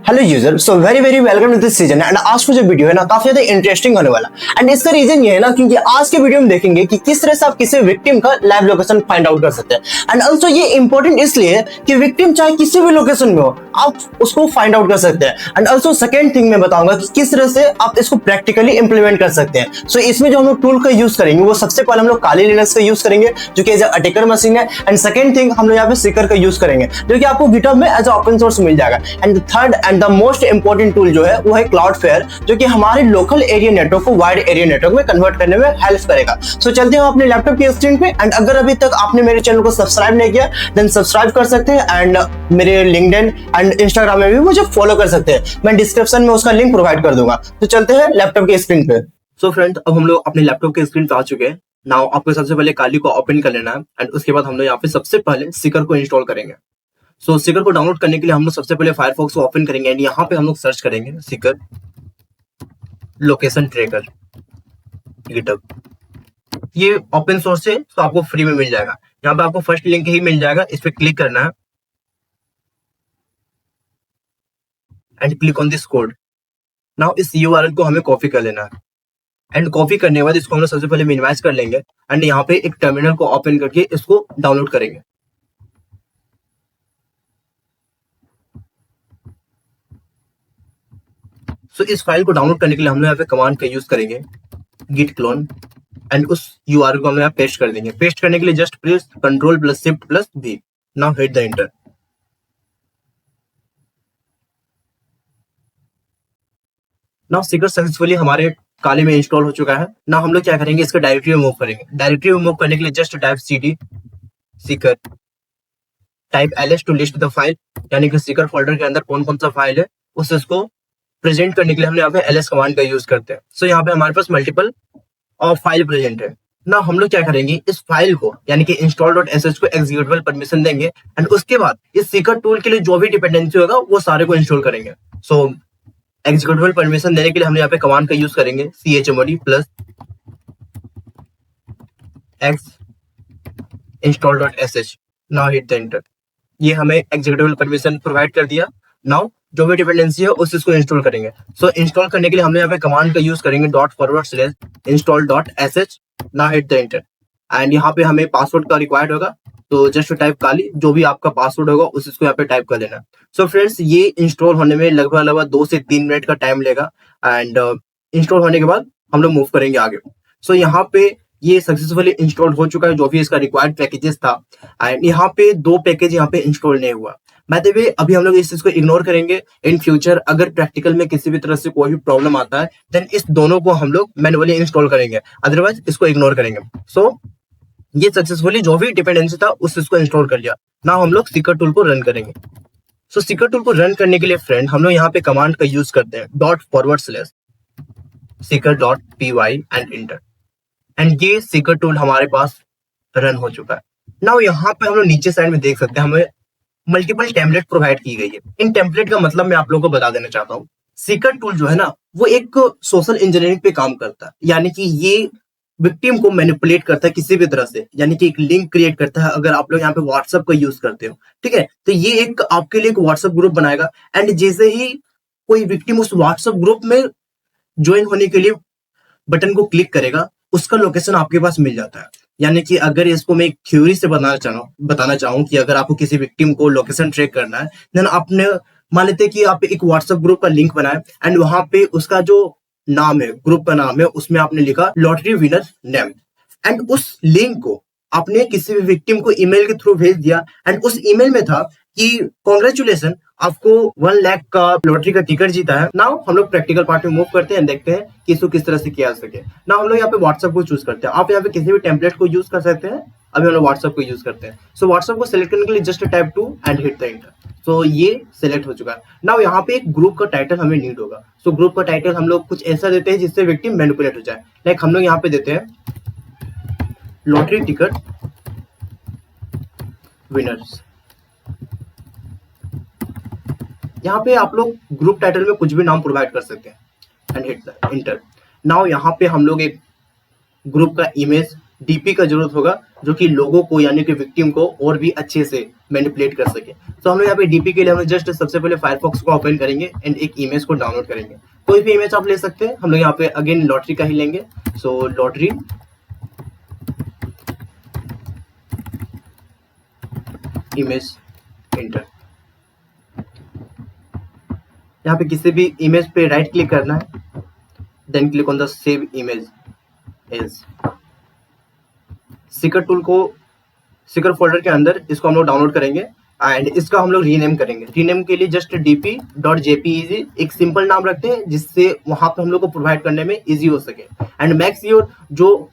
Hello user, so very very welcome to this season. And आज का जो video है ना काफी ज्यादा इंटरेस्टिंग होने वाला। एंड इसका रीजन ये है ना क्योंकि आज के वीडियो में देखेंगे कि किस तरह से आप किसी विक्टिम का लाइव लोकेशन फाइंड आउट कर सकते हैं। एंड ऑल्सो ये इंपॉर्टेंट इसलिए कि विक्टिम चाहे किसी भी लोकेशन में हो आप उसको फाइंड आउट कर सकते हैं। एंड ऑल्सो सेकेंड थिंग मैं बताऊंगा कि किस तरह से आप इसको प्रैक्टिकली इंप्लीमेंट कर सकते हैं। सो इसमें जो हम लोग टूल का यूज करेंगे वो सबसे पहले हम लोग काली लिनक्स का यूज करेंगे जो कि एज अटैकर मशीन है। एंड सेकेंड थिंग हम लोग यहाँ पे सीकर का यूज करेंगे जो कि आपको गिटहब में एज ओपन सोर्स मिल जाएगा। And third and the most important tool जो है वो है क्लाउडफ्लेयर जो कि हमारे लोकल एरिया नेटवर्क को वाइड एरिया नेटवर्क में कन्वर्ट करने में हेल्प करेगा। सो चलते हैं अपने लैपटॉप की स्क्रीन पे। एंड अगर अभी तक आपने मेरे चैनल को सब्सक्राइब नहीं किया देन सब्सक्राइब कर सकते हैं। एंड मेरे लिंक्डइन एंड इंस्टाग्राम में भी मुझे फॉलो कर सकते हैं, मैं डिस्क्रिप्शन में उसका लिंक प्रोवाइड कर दूंगा। तो चलते हैं लैपटॉप की स्क्रीन पे। सो फ्रेंड, अब हम लोग अपने लैपटॉप के स्क्रीन पे आ चुके हैं। नाउ आपको सबसे पहले काली को ओपन कर लेना है एंड उसके बाद हम लोग यहाँ पे सबसे पहले सीकर को इंस्टॉल करेंगे। सो सीकर को डाउनलोड करने के लिए हम लोग सबसे पहले फायरफॉक्स को ओपन करेंगे एंड यहाँ पे हम लोग सर्च करेंगे सीकर लोकेशन ट्रैकर गिटहब। ये ओपन सोर्स है तो आपको फ्री में मिल जाएगा। यहाँ पे आपको फर्स्ट लिंक ही मिल जाएगा, इस पे क्लिक करना है and click on this code. Now इस यूआरएल को हमें कॉपी कर लेना है एंड कॉपी करने के बाद इसको हम लोग सबसे पहले मिनिमाइज कर लेंगे एंड यहाँ पे एक टर्मिनल को ओपन करके इसको डाउनलोड करेंगे। सो इस फाइल को डाउनलोड करने के लिए हम लोग यहाँ पे कमांड का यूज करेंगे git clone एंड उस यूआरएल को हम यहाँ पेस्ट कर देंगे। पेस्ट करने के लिए just press Ctrl+Shift+V। Now hit the enter. Now Sikar successfully हमारे काले में इंस्टॉल हो चुका है। ना हम लोग क्या करेंगे, इसका डायरेक्टरी में मूव करेंगे। डायरेक्टरी में मूव करने के लिए just type cd Seeker type ls to list the file, यानी कि सीकर फोल्डर के अंदर कौन कौन सा फाइल है उसको प्रेजेंट करने के लिए हमने यहाँ पे ls कमांड का यूज करते हैं। सो यहाँ पे हमारे पास मल्टीपल और फाइल प्रेजेंट है। ना हम लोग क्या करेंगे, इस फाइल को यानी कि install.sh को एग्जीक्यूटेबल परमिशन देंगे एंड उसके बाद इस सीकर टूल के लिए जो भी डिपेंडेंसी होगा वो सारे को इंस्टॉल करेंगे। सो एग्जीक्यूटेबल परमिशन देने के लिए हम यहाँ पे कमांड का यूज करेंगे chmod+x install.sh। Now hit the enter. ये हमें एग्जीक्यूटेबल परमिशन प्रोवाइड कर दिया। नाउ जो भी डिपेंडेंसी है उसको इंस्टॉल करेंगे। सो इंस्टॉल करने के लिए हमने यहाँ पे कमांड का यूज करेंगे ./install.sh। Now hit the enter and यहाँ पे हमें पासवर्ड का रिक्वायर्ड होगा तो जस्ट टाइप काली, जो भी आपका पासवर्ड होगा उसको यहाँ पे टाइप कर देना। सो फ्रेंड्स, ये इंस्टॉल होने में लगभग 2 से 3 मिनट का टाइम लेगा एंड इंस्टॉल होने के बाद हम लोग मूव करेंगे आगे। सो यहाँ पे ये सक्सेसफुली इंस्टॉल हो चुका है जो भी इसका रिक्वायर्ड पैकेजेस था एंड यहाँ पे 2 पैकेज यहाँ पे इंस्टॉल नहीं हुआ। बाय द वे, अभी हम लोग इस चीज को इग्नोर करेंगे। इन फ्यूचर अगर प्रैक्टिकल में किसी भी तरह से कोई भी प्रॉब्लम आता है देन इस दोनों को हम लोग मैनुअली इंस्टॉल करेंगे, अदरवाइज इसको इग्नोर करेंगे। सो ये सक्सेसफुली जो भी डिपेंडेंसी था उसको इंस्टॉल कर लिया। ना हम लोग सीकर टूल को रन करेंगे। सो सीकर टूल को रन करने के लिए फ्रेंड हम लोग यहाँ पे कमांड का यूज करते हैं ./seeker.py एंड इंटर एंड ये सीकर टूल हमारे पास रन हो चुका है। नाउ यहाँ पे हम लोग नीचे साइड में देख सकते हैं हमें मल्टीपल टेम्पलेट प्रोवाइड की गई है। इन टेम्पलेट का मतलब मैं आप लोगों को बता देना चाहता हूँ। सीकर टूल जो है ना वो एक सोशल इंजीनियरिंग पे काम करता है, यानी कि ये विक्टिम को मैनिपुलेट करता है किसी भी तरह से, यानी कि एक लिंक क्रिएट करता है। अगर आप लोग यहाँ पे व्हाट्सएप का यूज करते हो, ठीक है, तो ये एक आपके लिए एक व्हाट्सएप ग्रुप बनाएगा एंड जैसे ही कोई विक्टिम उस व्हाट्सएप ग्रुप में ज्वाइन होने के लिए बटन को क्लिक करेगा उसका लोकेशन आपके पास मिल जाता है। यानी कि अगर इसको मैं एक थ्योरी से बताना चाहूँ कि अगर आपको किसी विक्टिम को लोकेशन ट्रैक करना है देन आपने मान लेते कि आप एक व्हाट्सएप ग्रुप का लिंक बनाए एंड वहां पे उसका जो नाम है, ग्रुप का नाम है, उसमें आपने लिखा लॉटरी विनर नेम एंड उस लिंक को आपने किसी भी विक्टिम को ईमेल के थ्रू भेज दिया एंड उस ईमेल में था कि कांग्रेचुलेशन, आपको 1 लाख का लॉटरी का टिकट जीता है। नाउ हम लोग प्रैक्टिकल पार्ट में मूव करते हैं, देखते हैं कि इसको किस तरह से किया जा सके। नाउ हम लोग यहाँ पे व्हाट्सएप को चूज करते हैं। आप यहाँ पे किसी भी टेम्पलेट को यूज कर सकते हैं, अभी हम लोग व्हाट्सएप को यूज करते हैं। सो व्हाट्सएप को सिलेक्ट करने के लिए just type 2 and hit the enter. So ये सिलेक्ट हो चुका है। नाउ यहाँ पे एक ग्रुप का टाइटल हमें नीड होगा। सो ग्रुप का टाइटल हम लोग कुछ ऐसा देते हैं जिससे विक्टिम मैनिपुलेट हो जाए। लाइक हम लोग यहाँ पे देते हैं लॉटरी टिकट विनर्स। यहाँ पे आप लोग ग्रुप टाइटल में कुछ भी नाम प्रोवाइड कर सकते हैं and hit the enter. Now यहाँ पे हम लोग एक ग्रुप का इमेज डीपी का जरूरत होगा, जो कि लोगों को यानी कि विक्टिम को और भी अच्छे से मैनिपुलेट कर सके। तो हम लोग यहाँ पे डीपी के लिए हम जस्ट सबसे पहले फायरफॉक्स को ओपन करेंगे एंड एक इमेज को डाउनलोड करेंगे। कोई भी इमेज आप ले सकते हैं, हम लोग यहाँ पे अगेन लॉटरी का ही लेंगे। सो लॉटरी इमेज इंटर, यहाँ पे किसी भी इमेज पे राइट क्लिक करना है, then click on the save image as. Seeker tool को सीकर फोल्डर के अंदर इसको हम लोग डाउनलोड करेंगे एंड इसका हम लोग रीनेम करेंगे। रीनेम के लिए जस्ट dp.jpeg एक सिंपल नाम रखते हैं, जिससे वहां पे हम लोग को प्रोवाइड करने में इजी हो सके। एंड मैक्स योर जो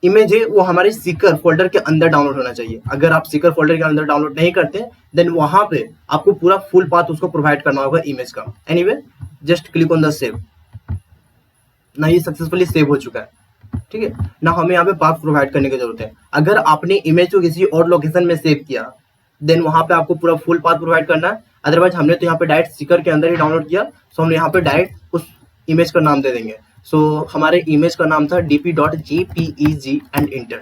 इमेज है वो हमारे सीकर फोल्डर के अंदर डाउनलोड होना चाहिए। अगर आप सीकर फोल्डर के अंदर डाउनलोड नहीं करते देन वहां पे आपको पूरा फुल पाथ उसको प्रोवाइड करना होगा इमेज का। Anyway just click on the save. ना ये सक्सेसफुली सेव हो चुका है, ठीक है ना। हमें यहाँ पे पाथ प्रोवाइड करने की जरूरत है। अगर आपने इमेज को किसी और लोकेशन में सेव किया देन वहां पे आपको पूरा फुल पाथ प्रोवाइड करना है। अदरवाइज हमने तो यहाँ पे डायरेक्ट सीकर के अंदर ही डाउनलोड किया, सो हम यहाँ पे डायरेक्ट उस इमेज का नाम दे देंगे। सो हमारे इमेज का नाम था dp.jpeg एंड इंटर।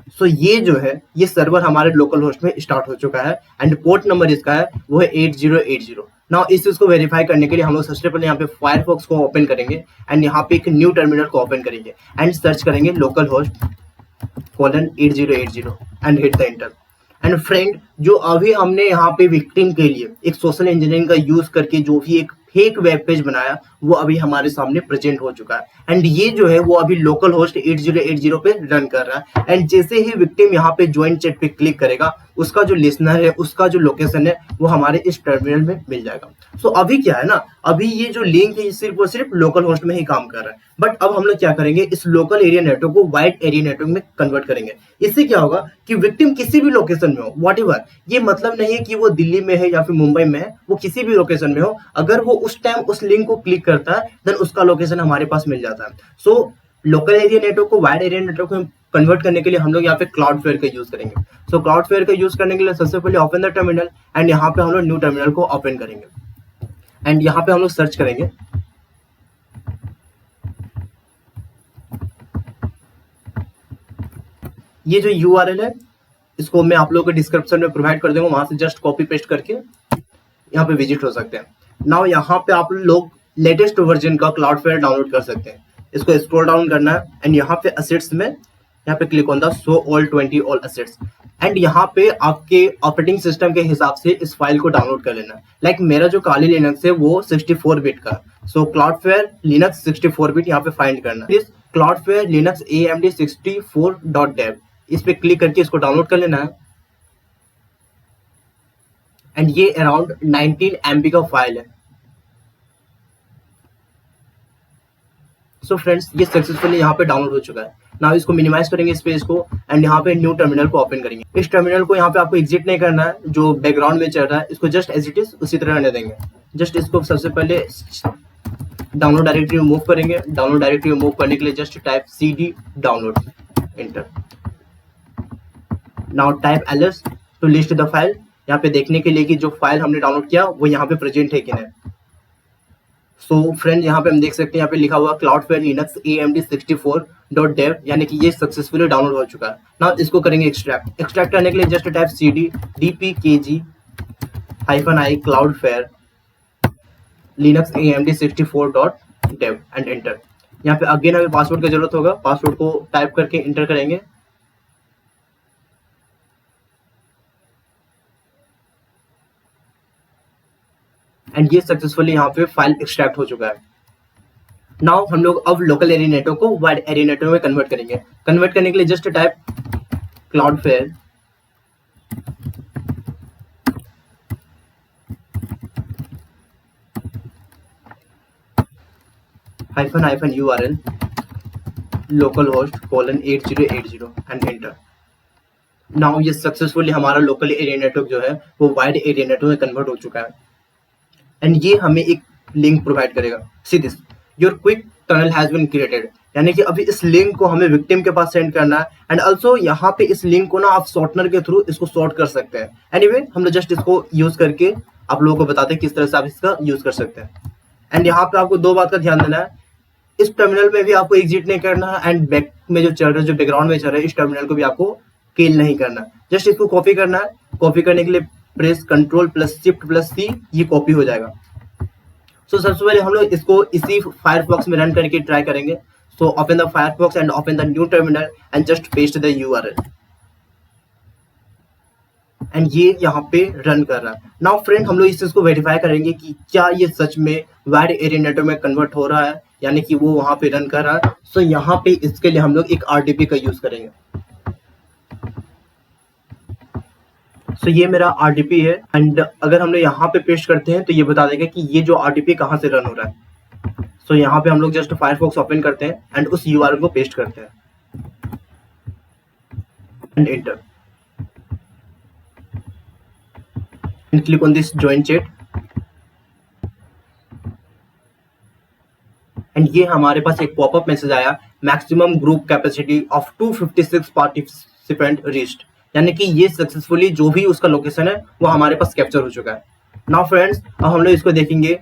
सो ये जो है ये सर्वर हमारे लोकल होस्ट में स्टार्ट हो चुका है एंड पोर्ट नंबर इसका है वो है 8080। नाउ इस चीज को वेरीफाई करने के लिए हम लोग सबसे पहले यहाँ पे फायरफॉक्स को ओपन करेंगे एंड यहाँ पे एक न्यू टर्मिनल को ओपन करेंगे एंड सर्च करेंगे local host :8080 and hit the enter. And friend, जो अभी हमने यहाँ पे विक्टिम के लिए एक सोशल इंजीनियरिंग का यूज करके जो भी एक फेक वेब पेज बनाया वो अभी हमारे सामने प्रेजेंट हो चुका है एंड ये जो है वो अभी लोकल होस्ट 8080 पे रन कर रहा है। एंड जैसे ही विक्टिम यहाँ पे ज्वाइन चैट पे क्लिक करेगा उसका जो लिसनर है उसका जो लोकेशन है वो हमारे इस टर्मिनल में मिल जाएगा। सो अभी क्या है ना, अभी ये जो लिंक है सिर्फ और सिर्फ लोकल होस्ट में ही काम कर रहा है। बट अब हम लोग क्या करेंगे, इस लोकल एरिया नेटवर्क को वाइड एरिया नेटवर्क में कन्वर्ट करेंगे। इससे क्या होगा कि विक्टिम किसी भी लोकेशन में हो, व्हाटएवर, ये मतलब नहीं है कि वो दिल्ली में है या फिर मुंबई में है, वो किसी भी लोकेशन में हो, अगर वो उस टाइम उस लिंक को क्लिक करता है देन उसका लोकेशन हमारे पास मिल जाता है। सो लोकल एरिया नेटवर्क को वाइड एरिया नेटवर्क में कन्वर्ट करने के लिए हम लोग यहाँ पे क्लाउडफ्लेयर का यूज करेंगे। सो क्लाउडफ्लेयर का यूज करने के लिए सबसे पहले ओपन द टर्मिनल एंड यहाँ पे हम लोग न्यू टर्मिनल को ओपन करेंगे एंड यहाँ पे हम लोग सर्च करेंगे ये जो URL है इसको मैं आप लोगों को डिस्क्रिप्शन में प्रोवाइड कर दूंगा, वहां से जस्ट कॉपी पेस्ट करके यहाँ पे विजिट हो सकते हैं। नाउ यहाँ पे आप लोग लेटेस्ट वर्जन का क्लाउडफ्लेयर डाउनलोड कर सकते हैं। इसको स्क्रॉल डाउन करना है एंड यहाँ पे असेट्स में यहाँ पे click on the show all 20 all assets and यहाँ पे आपके ऑपरेटिंग सिस्टम के हिसाब से इस फाइल को डाउनलोड कर लेना है। लाइक मेरा जो काली लिनक्स है वो 64 बिट का, सो क्लाउडफ्लेयर लिनक्स 64 बिट यहाँ पे फाइंड करना है। क्लाउडफ्लेयर लिनक्स AMD 64.dev इस पे क्लिक करके इसको डाउनलोड कर लेना है एंड ये अराउंड 19 MB का फाइल है। सो फ्रेंड्स, ये सक्सेसफुली यहाँ पे डाउनलोड हो चुका है। नाउ इसको मिनिमाइज करेंगे स्पेस को एंड यहाँ पे न्यू टर्मिनल को ओपन करेंगे। इस टर्मिनल को यहाँ पे आपको एग्जिट नहीं करना है, जो बैकग्राउंड में चल रहा है इसको जस्ट एज इट इज उसी तरह रहने देंगे। जस्ट इसको सबसे पहले डाउनलोड डायरेक्टरी में मूव करेंगे। डाउनलोड डायरेक्टरी में मूव करने के लिए just type cd download enter. Now type ls to list the file, यहाँ पे देखने के लिए कि जो फाइल हमने डाउनलोड किया वो यहाँ पे प्रेजेंट है कि नहीं। सो फ्रेंड, यहाँ पे हम देख सकते हैं यहाँ पे लिखा हुआ क्लाउडफ्लेयर लिनक्स AMD 64.dev यानी कि ये सक्सेसफुली डाउनलोड हो चुका है। नाउ इसको करेंगे एक्सट्रैक्ट। एक्सट्रैक्ट करने के लिए just type cd dpkg-i Cloudflare Linux AMD 64.dev and enter. यहाँ पे अगेन हमें पासवर्ड की जरूरत होगा, पासवर्ड को टाइप करके एंटर करेंगे। एंड ये सक्सेसफुली यहाँ पे फाइल एक्सट्रैक्ट हो चुका है। नाउ हम लोग अब लोकल एरिया नेटवर्क को वाइड एरिया नेटवर्क में कन्वर्ट करेंगे। कन्वर्ट करने के लिए just type Cloudflare -URL localhost :8080 and enter. Now ये सक्सेसफुली हमारा लोकल एरिया नेटवर्क जो है वो वाइड एरिया नेटवर्क में कन्वर्ट हो चुका है एंड ये हमें एक लिंक प्रोवाइड करेगा। See this, your quick tunnel has been created, यानी कि अभी इस लिंक को हमें विक्टिम के पास सेंड करना है एंड ऑल्सो यहाँ पे इस लिंक को ना आप शॉर्टनर के थ्रू इसको सॉर्ट कर सकते हैं। एनीवे, हम लोग जस्ट इसको यूज करके आप लोगों को बताते हैं किस तरह से आप इसका यूज कर सकते हैं। एंड यहाँ पे आपको दो बात का ध्यान देना है। इस टर्मिनल में भी आपको एग्जिट नहीं करना है एंड बैक में जो चल रहा है, जो बैकग्राउंड में चल रहा है, इस टर्मिनल को भी आपको किल नहीं करना। जस्ट इसको कॉपी करना है। कॉपी करने के लिए press control plus shift plus C, ये कॉपी हो जाएगा। सो सबसे पहले हम लोग इसको इसी फायरफॉक्स में रन करके ट्राई करेंगे। So open the Firefox and open the new terminal and just paste the URL and ये यहाँ पे रन कर रहा है। नाउ फ्रेंड, हम लोग इस चीज को वेरीफाई करेंगे कि क्या ये सच में वाइड एरिया नेटवर्क में कन्वर्ट हो रहा है, यानी कि वो वहां पे रन कर रहा है। सो यहाँ पे इसके लिए हम लोग एक आरडीपी का यूज करेंगे। सो ये मेरा आरडीपी है एंड अगर हम लोग यहाँ पे पेस्ट करते हैं तो ये बता देगा कि ये जो आरडीपी कहाँ से रन हो रहा है। सो यहाँ पे हम लोग जस्ट फायरफॉक्स ओपन करते हैं एंड उस यूआरएल को पेस्ट करते हैं and enter and click on this join chat and ये हमारे पास एक पॉपअप मैसेज आया, maximum group capacity of 256 participant reached, यानी कि ये सक्सेसफुली जो भी उसका लोकेशन है वो हमारे पास कैप्चर हो चुका है। नाउ फ्रेंड्स, अब हम लोग इसको देखेंगे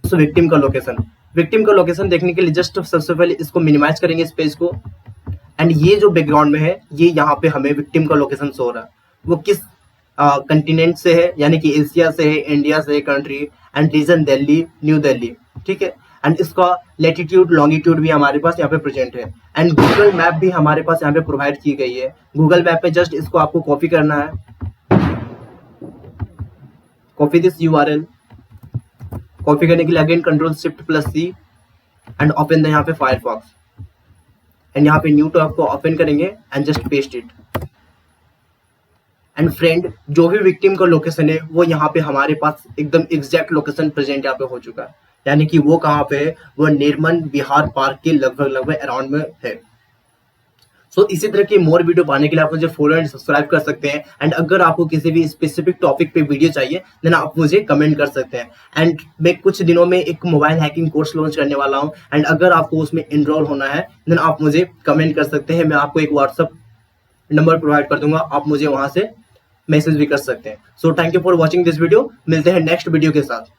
विक्टिम का लोकेशन। विक्टिम का लोकेशन देखने के लिए जस्ट सबसे पहले इसको मिनिमाइज करेंगे इस पेज को एंड ये जो बैकग्राउंड में है ये यहाँ पे हमें विक्टिम का लोकेशन शो हो रहा है। वो किस कंटिनेंट से है, यानी कि एशिया से है, इंडिया से है country and region Delhi, New Delhi, ठीक है। एंड इसका लेटीट्यूड लॉन्गिट्यूड भी हमारे पास यहाँ पे प्रेजेंट है एंड गूगल मैप भी हमारे पास यहाँ पे प्रोवाइड की गई है। गूगल मैप पे जस्ट इसको आपको कॉपी करना है, कॉपी दिस यूआरएल। कॉपी करने के लिए again control shift plus C and open the यहाँ पे फायरफॉक्स एंड यहाँ पे न्यू टैब को ओपन करेंगे and just paste it. And friend, जो भी विक्टिम का लोकेशन है वो यहाँ पे हमारे पास एकदम एग्जैक्ट लोकेशन प्रेजेंट यहाँ पे हो चुका है, यानी कि वो कहाँ पे है, वो निर्मल बिहार पार्क के लगभग अराउंड में है। सो इसी तरह की मोर वीडियो पाने के लिए आप मुझे फॉलो एंड सब्सक्राइब कर सकते हैं एंड अगर आपको किसी भी स्पेसिफिक टॉपिक पे वीडियो चाहिए देन आप मुझे कमेंट कर सकते हैं। एंड मैं कुछ दिनों में एक मोबाइल हैकिंग कोर्स लॉन्च करने वाला हूं एंड अगर आपको उसमें इनरोल होना है देन आप मुझे कमेंट कर सकते हैं। मैं आपको एक व्हाट्सअप नंबर प्रोवाइड कर दूंगा, आप मुझे वहां से मैसेज भी कर सकते हैं। So thank you for watching this video. मिलते हैं नेक्स्ट वीडियो के साथ।